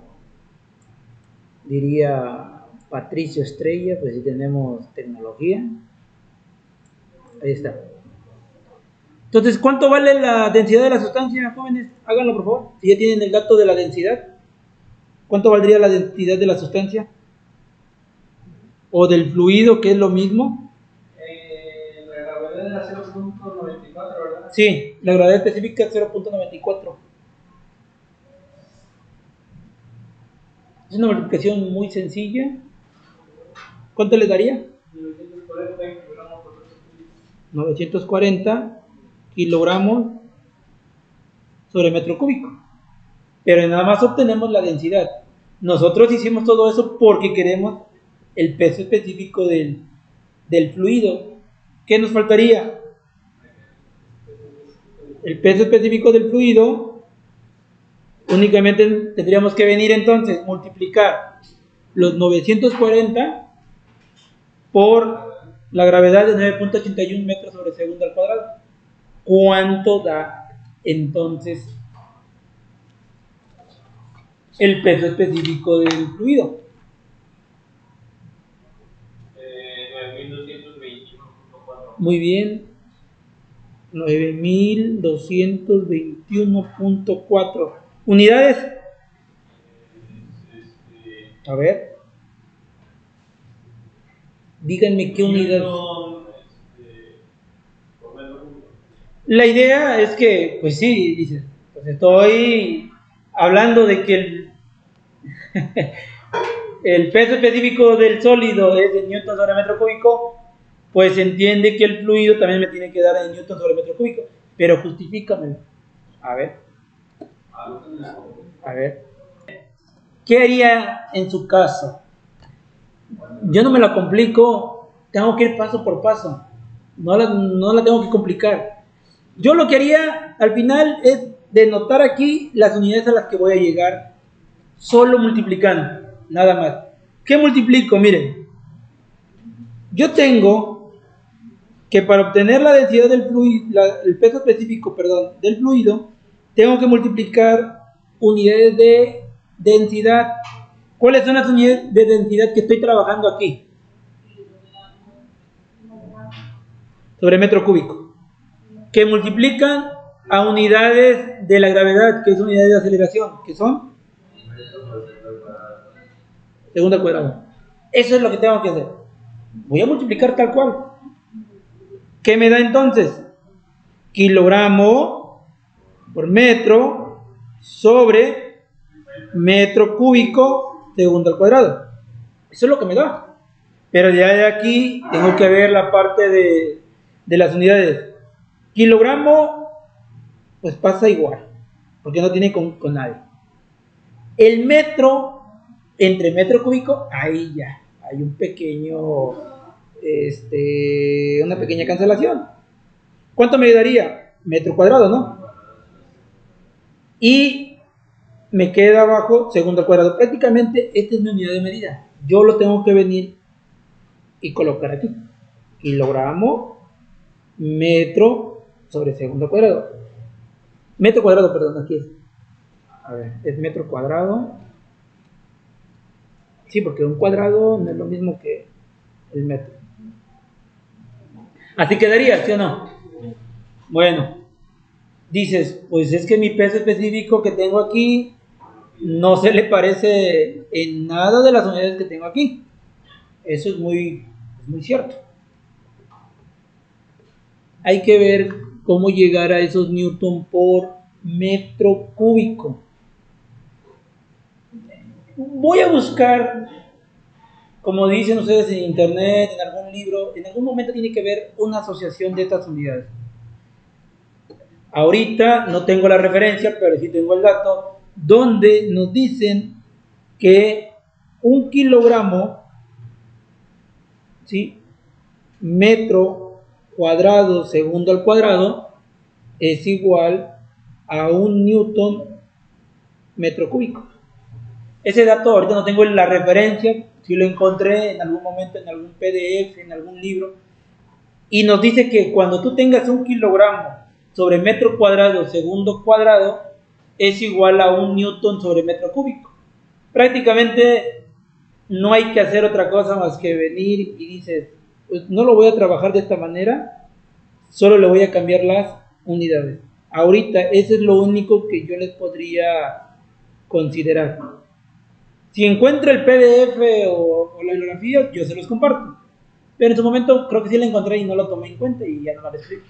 diría Patricio Estrella, pues si tenemos tecnología. Ahí está. Entonces, ¿cuánto vale la densidad de la sustancia, jóvenes? Háganlo, por favor. Si ya tienen el dato de la densidad. ¿Cuánto valdría la densidad de la sustancia? ¿O del fluido, que es lo mismo? La gravedad era 0.94, ¿verdad? Sí, la gravedad específica es 0.94. Es una multiplicación muy sencilla. ¿Cuánto le daría? 940 kilogramos por metro cúbico. 940 kilogramos sobre metro cúbico. Pero nada más obtenemos la densidad. Nosotros hicimos todo eso porque queremos el peso específico del fluido. ¿Qué nos faltaría? El peso específico del fluido. Únicamente tendríamos que venir entonces, multiplicar los 940 por la gravedad de 9.81 metros sobre segundo al cuadrado. ¿Cuánto da entonces el peso específico del fluido? 9.221.4. Muy bien, 9.221.4 unidades. A ver, díganme qué unidad. Por metro cúbico. La idea es que, pues sí, dices, pues estoy hablando de que el peso específico del sólido es de newton sobre metro cúbico, pues se entiende que el fluido también me tiene que dar en newton sobre metro cúbico, pero justifícamelo. A ver, ¿qué haría en su caso? Yo no me la complico, tengo que ir paso por paso, no la tengo que complicar. Yo lo que haría al final es denotar aquí las unidades a las que voy a llegar solo multiplicando, nada más. ¿Qué multiplico? Miren, yo tengo que para obtener la densidad del fluido, el peso específico, perdón, del fluido, tengo que multiplicar unidades de densidad. ¿Cuáles son las unidades de densidad que estoy trabajando aquí? Sobre metro cúbico. Que multiplican a unidades de la gravedad, que es unidades de aceleración, que son segundo al cuadrado. Eso es lo que tengo que hacer. Voy a multiplicar tal cual. ¿Qué me da entonces? Kilogramo por metro sobre metro cúbico segundo al cuadrado. Eso es lo que me da. Pero ya de aquí tengo que ver la parte de las unidades. Kilogramo, pues pasa igual, porque no tiene con nadie. El metro, entre metro cúbico, ahí ya hay un pequeño, una pequeña cancelación. ¿Cuánto me daría? Metro cuadrado, ¿no? Y me queda abajo segundo al cuadrado. Prácticamente esta es mi unidad de medida. Yo lo tengo que venir y colocar aquí. Kilogramo, metro sobre segundo al cuadrado. Metro cuadrado, perdón, aquí es. A ver, es metro cuadrado. Sí, porque un cuadrado no es lo mismo que el metro. Así quedaría, ¿sí o no? Bueno, dices, pues es que mi peso específico que tengo aquí no se le parece en nada de las unidades que tengo aquí. Eso es muy cierto. Hay que ver cómo llegar a esos newton por metro cúbico. Voy a buscar, como dicen ustedes en internet, en algún libro, en algún momento tiene que ver una asociación de estas unidades. Ahorita no tengo la referencia, pero sí tengo el dato, donde nos dicen que 1 kilogramo, ¿sí?, metro cuadrado segundo al cuadrado es igual a 1 newton metro cúbico. Ese dato ahorita no tengo la referencia, si lo encontré en algún momento en algún PDF, en algún libro, y nos dice que cuando tú tengas 1 kilogramo sobre metro cuadrado segundo cuadrado es igual a 1 newton sobre metro cúbico. Prácticamente no hay que hacer otra cosa más que venir y dices, pues no lo voy a trabajar de esta manera, solo le voy a cambiar las unidades. Ahorita eso es lo único que yo les podría considerar. Si encuentro el PDF o la bibliografía, yo se los comparto. Pero en su momento creo que sí la encontré y no lo tomé en cuenta y ya no la explico.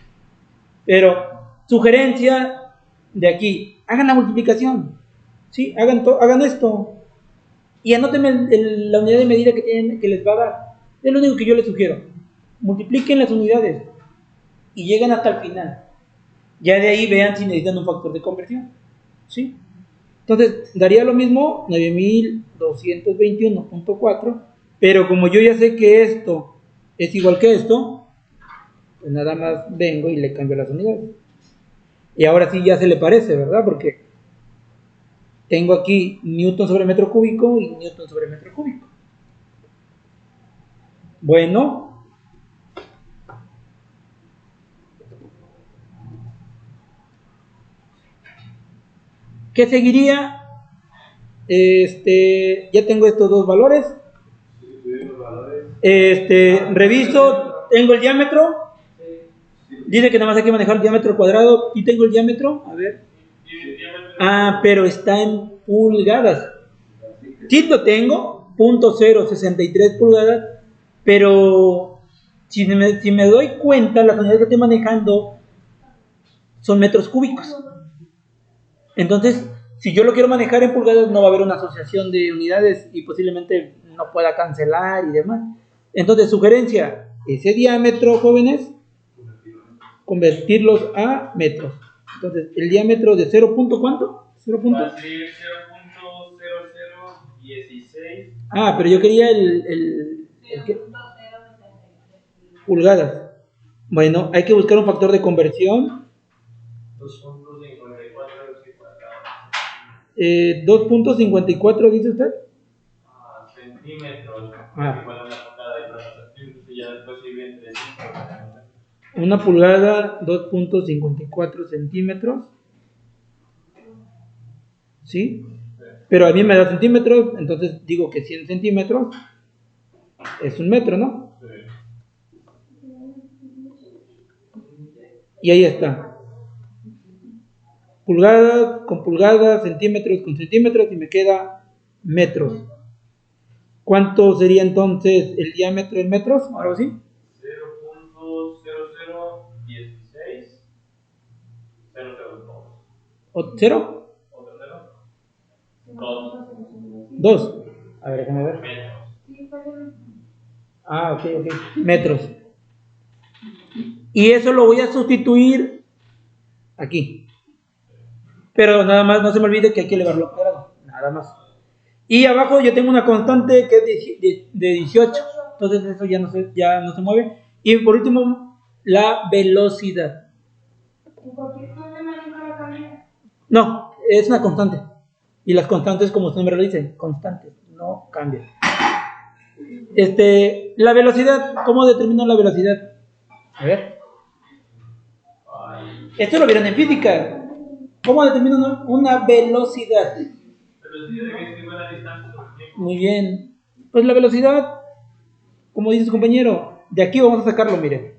Pero, sugerencia de aquí, hagan la multiplicación. ¿Sí? Hagan esto. Y anótenme la unidad de medida que les va a dar. Es lo único que yo les sugiero. Multipliquen las unidades y lleguen hasta el final. Ya de ahí vean si necesitan un factor de conversión. ¿Sí? Entonces, daría lo mismo, 9221.4, pero como yo ya sé que esto es igual que esto, pues nada más vengo y le cambio las unidades. Y ahora sí ya se le parece, ¿verdad? Porque tengo aquí newton sobre metro cúbico y newton sobre metro cúbico. Bueno. ¿Qué seguiría? Ya tengo estos dos valores. Reviso, tengo el diámetro. Dice que nada más hay que manejar el diámetro cuadrado. Y tengo el diámetro, a ver. Pero está en pulgadas. Sí lo tengo, 0.063 pulgadas. Pero si me doy cuenta, las unidades que estoy manejando son metros cúbicos. Entonces, si yo lo quiero manejar en pulgadas, no va a haber una asociación de unidades y posiblemente no pueda cancelar y demás. Entonces, sugerencia, ese diámetro, jóvenes, convertirlos a metros. Entonces, el diámetro de 0. ¿Cuánto? 0. Va a ser 0.0016. Pero yo quería el pulgadas. Bueno, hay que buscar un factor de conversión. 2.54, dice usted. Centímetros. Ya después entre una pulgada, 2.54 centímetros. ¿Sí? Pero a mí me da centímetros, entonces digo que 100 centímetros es un metro, ¿no? Y ahí está. Pulgadas con pulgadas, centímetros con centímetros y me queda metros. ¿Cuánto sería entonces el diámetro en metros? Ahora sí. 0.0016. 0. ¿Otro 2. A ver, déjame ver. Ok. Metros. Y eso lo voy a sustituir aquí. Pero nada más, no se me olvide que hay que elevarlo al cuadrado. Nada más. Y abajo yo tengo una constante que es de 18. Entonces eso ya no se mueve. Y por último, la velocidad. ¿Por qué no le maneja la camioneta? No, es una constante. Y las constantes, como su nombre lo dice, constantes, no cambian. La velocidad, ¿cómo determino la velocidad? A ver. Esto lo vieron en física. ¿Cómo determino una velocidad? Muy bien. Pues la velocidad, como dice su compañero, de aquí vamos a sacarlo, miren.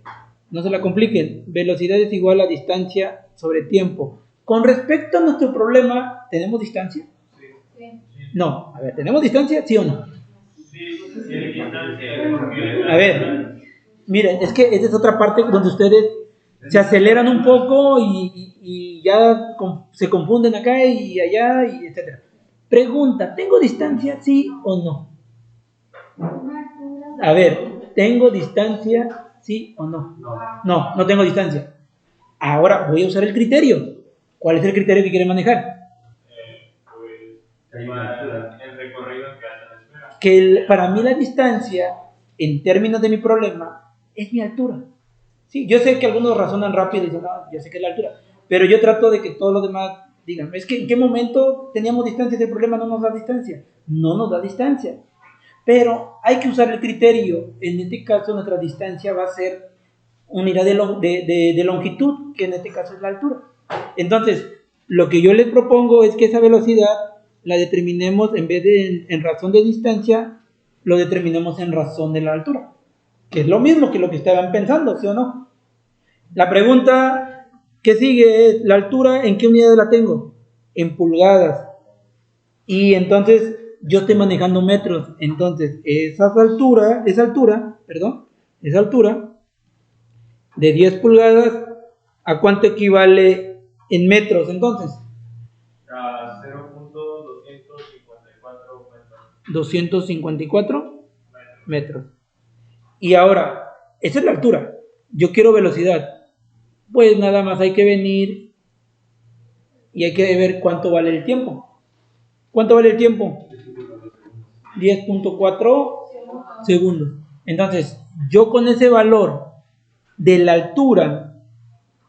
No se la compliquen. Velocidad es igual a distancia sobre tiempo. Con respecto a nuestro problema, ¿tenemos distancia? Sí. No. A ver, ¿tenemos distancia? ¿Sí o no? Sí, distancia. A ver, miren, es que esta es otra parte donde ustedes se aceleran un poco y ya se confunden acá y allá, y etcétera. Pregunta, ¿tengo distancia? ¿Sí o no? A ver, ¿tengo distancia? ¿Sí o no? No tengo distancia. Ahora voy a usar el criterio. ¿Cuál es el criterio que quieren manejar? El recorrido que hace la esfera. Para mí la distancia, en términos de mi problema, es mi altura. Sí, yo sé que algunos razonan rápido y dicen, no, yo sé que es la altura, pero yo trato de que todos los demás digan, es que ¿en qué momento teníamos distancia si el problema no nos da distancia? No nos da distancia, pero hay que usar el criterio. En este caso nuestra distancia va a ser unidad de longitud, que en este caso es la altura. Entonces, lo que yo les propongo es que esa velocidad la determinemos, en vez de en razón de distancia, lo determinemos en razón de la altura, que es lo mismo que lo que estaban pensando, ¿sí o no? La pregunta que sigue es, ¿la altura en qué unidad la tengo? En pulgadas. Y entonces yo estoy manejando metros, entonces esa altura de 10 pulgadas, ¿a cuánto equivale en metros entonces? A 0.254 metros. 254 metros. Y ahora, esa es la altura. Yo quiero velocidad. Pues nada más hay que venir y hay que ver cuánto vale el tiempo. ¿Cuánto vale el tiempo? 10.4 segundos. Entonces, yo con ese valor de la altura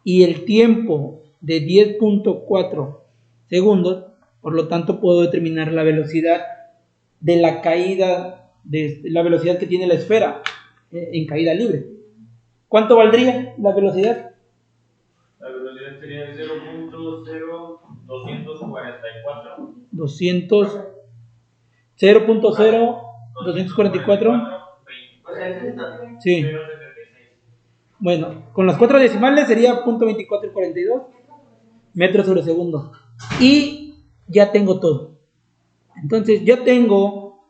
y el tiempo de 10.4 segundos, por lo tanto puedo determinar la velocidad de la caída, de la velocidad que tiene la esfera en caída libre. ¿Cuánto valdría la velocidad? La velocidad sería de 0.0244. 0.0244. Sí. Bueno, con las 4 decimales sería 0.2442 metros sobre segundo. Y ya tengo todo. Entonces ya tengo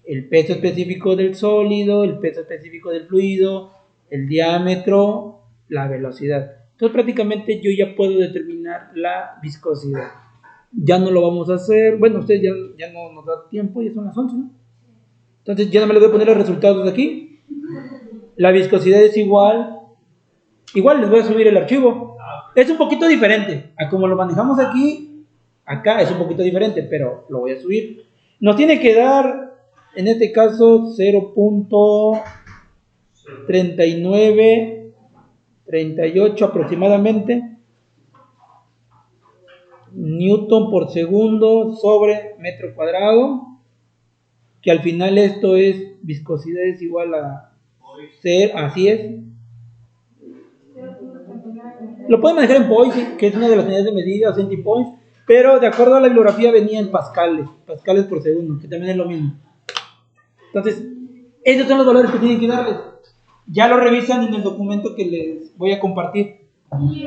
el peso específico del sólido, el peso específico del fluido, el diámetro, la velocidad. Entonces prácticamente yo ya puedo determinar la viscosidad. Ya no lo vamos a hacer. Bueno, ustedes ya no nos da tiempo, ya son las 11, ¿no? Entonces ya no me les voy a poner los resultados aquí. La viscosidad es igual les voy a subir el archivo. Es un poquito diferente a como lo manejamos aquí. Acá es un poquito diferente, pero lo voy a subir. Nos tiene que dar, en este caso, 0.3938 aproximadamente newton por segundo sobre metro cuadrado, que al final esto es, viscosidad es igual a 0, así es. Lo pueden manejar en points, que es una de las unidades de medida, centipoints, pero de acuerdo a la bibliografía venía en pascales por segundo, que también es lo mismo. Entonces, esos son los valores que tienen que darles. Ya lo revisan en el documento que les voy a compartir. Y